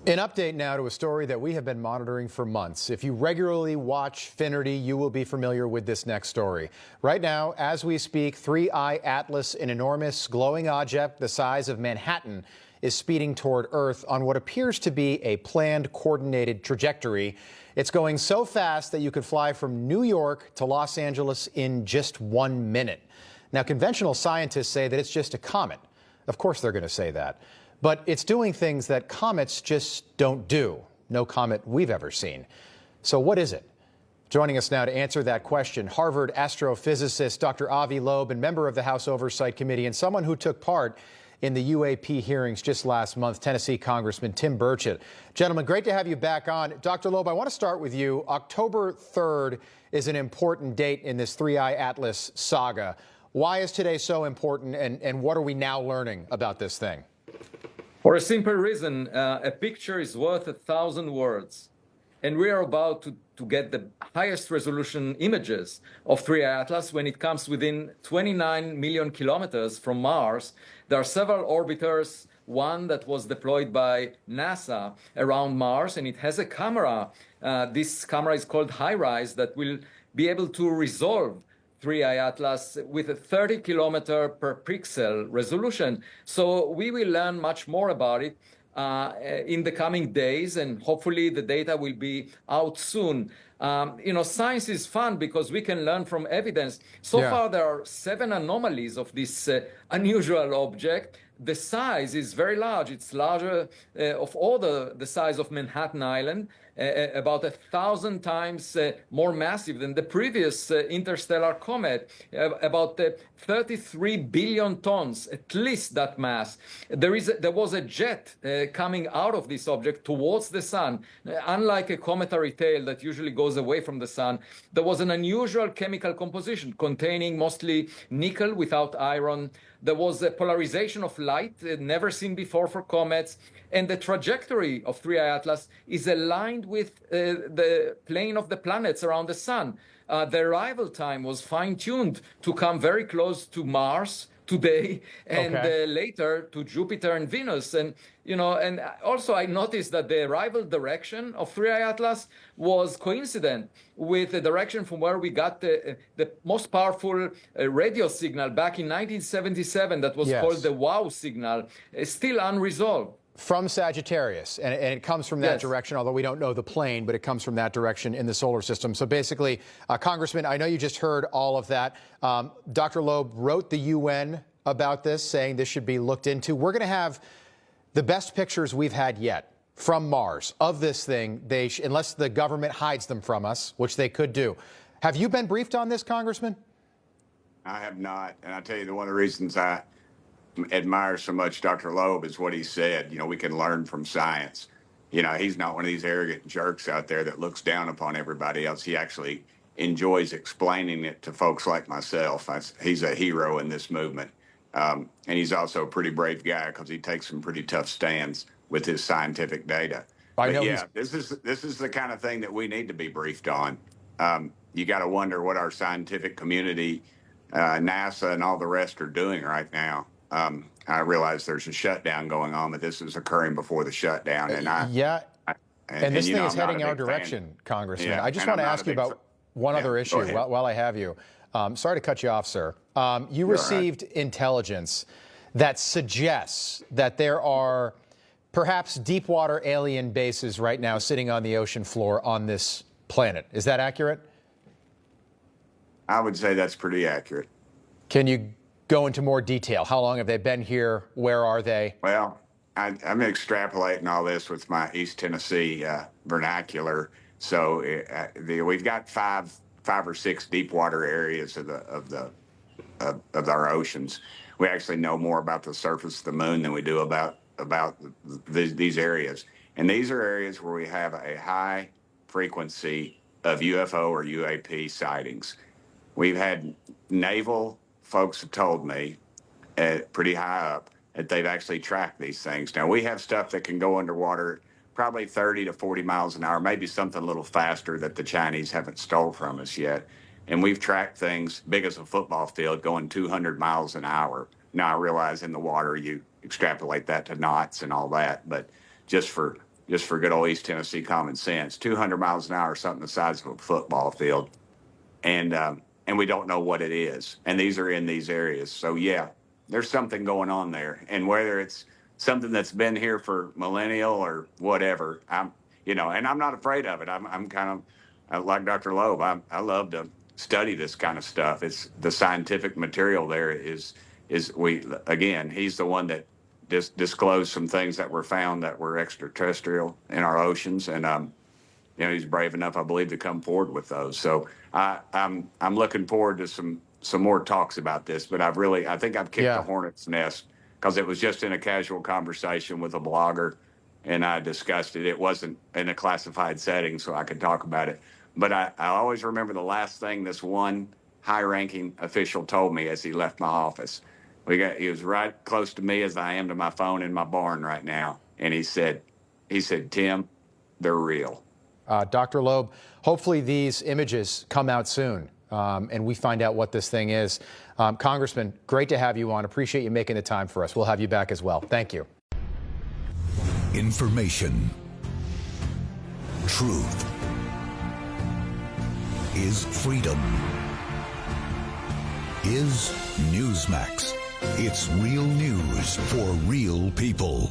An update now to a story that we have been monitoring for months. If you regularly watch Finnerty, you will be familiar with this next story. Right now, as we speak, 3I Atlas, an enormous glowing object the size of Manhattan, is speeding toward Earth on what appears to be a planned, coordinated trajectory. It's going so fast that you could fly from New York to Los Angeles in just 1 minute. Now, conventional scientists say that it's just a comet. Of course they're going to say that. But it's doing things that comets just don't do. No comet we've ever seen. So what is it? Joining us now to answer that question, Harvard astrophysicist Dr. Avi Loeb, and member of the House Oversight Committee, and someone who took part in the UAP hearings just last month, Tennessee Congressman Tim Burchett. Gentlemen, great to have you back on. Dr. Loeb, I want to start with you. October 3rd is an important date in this 3I Atlas saga. Why is today so important, and what are we now learning about this thing? For a simple reason, a picture is worth 1,000 words. And we are about to get the highest resolution images of 3I Atlas when it comes within 29 million kilometers from Mars. There are several orbiters, one that was deployed by NASA around Mars, and it has a camera. This camera is called HiRISE that will be able to resolve 3I Atlas with a 30 kilometer per pixel resolution. So we will learn much more about it in the coming days, and hopefully the data will be out soon. Science is fun because we can learn from evidence. So far, there are 7 anomalies of this unusual object. The size is very large. It's larger of all the size of Manhattan Island, about 1,000 times more massive than the previous interstellar comet, about 33 billion tons, at least that mass. There was a jet coming out of this object towards the sun. Unlike a cometary tail that usually goes away from the sun, there was an unusual chemical composition containing mostly nickel without iron. There was a polarization of light never seen before for comets. And the trajectory of 3I Atlas is aligned with the plane of the planets around the sun. The arrival time was fine-tuned to come very close to Mars today, and later to Jupiter and Venus. And also I noticed that the arrival direction of 3I Atlas was coincident with the direction from where we got the most powerful radio signal back in 1977 that was called the WOW signal, still unresolved. From Sagittarius, and it comes from that direction, although we don't know the plane, but it comes from that direction in the solar system. So basically, Congressman, I know you just heard all of that. Dr. Loeb wrote the UN about this, saying this should be looked into. We're going to have the best pictures we've had yet from Mars of this thing, unless the government hides them from us, which they could do. Have you been briefed on this, Congressman? I have not, and I'll tell you, one of the reasons I admire so much Dr. Loeb is what he said. We can learn from science. He's not one of these arrogant jerks out there that looks down upon everybody else. He actually enjoys explaining it to folks like myself. He's a hero in this movement. And he's also a pretty brave guy because he takes some pretty tough stands with his scientific data. This is the kind of thing that we need to be briefed on. You got to wonder what our scientific community, NASA and all the rest are doing right now. I realize there's a shutdown going on, but this is occurring before the shutdown. And this thing is heading our direction, Congressman. I just want to ask you about one other issue while I have you. Sorry to cut you off, sir. You received intelligence that suggests that there are perhaps deep water alien bases right now sitting on the ocean floor on this planet. Is that accurate? I would say that's pretty accurate. Can you go into more detail? How long have they been here? Where are they? Well, I'm extrapolating all this with my East Tennessee vernacular. So we've got five or six deep water areas of our oceans. We actually know more about the surface of the moon than we do about these areas. And these are areas where we have a high frequency of UFO or UAP sightings. We've had naval folks have told me pretty high up that they've actually tracked these things. Now, we have stuff that can go underwater probably 30 to 40 miles an hour, maybe something a little faster that the Chinese haven't stole from us yet. And we've tracked things big as a football field going 200 miles an hour. Now, I realize in the water you extrapolate that to knots and all that, but just for just for good old East Tennessee common sense. 200 miles an hour, something the size of a football field. And we don't know what it is. And these are in these areas. So yeah, there's something going on there. And whether it's something that's been here for millennial or whatever, and I'm not afraid of it. I'm kind of like Dr. Loeb. I love to study this kind of stuff. It's the scientific material there is he's the one that disclosed some things that were found that were extraterrestrial in our oceans. And, he's brave enough, I believe, to come forward with those. So I'm looking forward to some more talks about this. But I think I've kicked the hornet's nest, because it was just in a casual conversation with a blogger, and I discussed it. It wasn't in a classified setting, so I could talk about it. But I always remember the last thing this one high-ranking official told me as he left my office. He was right close to me as I am to my phone in my barn right now, and he said, "Tim, they're real." Dr. Loeb, hopefully these images come out soon and we find out what this thing is. Congressman, great to have you on. Appreciate you making the time for us. We'll have you back as well. Thank you. Information. Truth is freedom. Is Newsmax. It's real news for real people.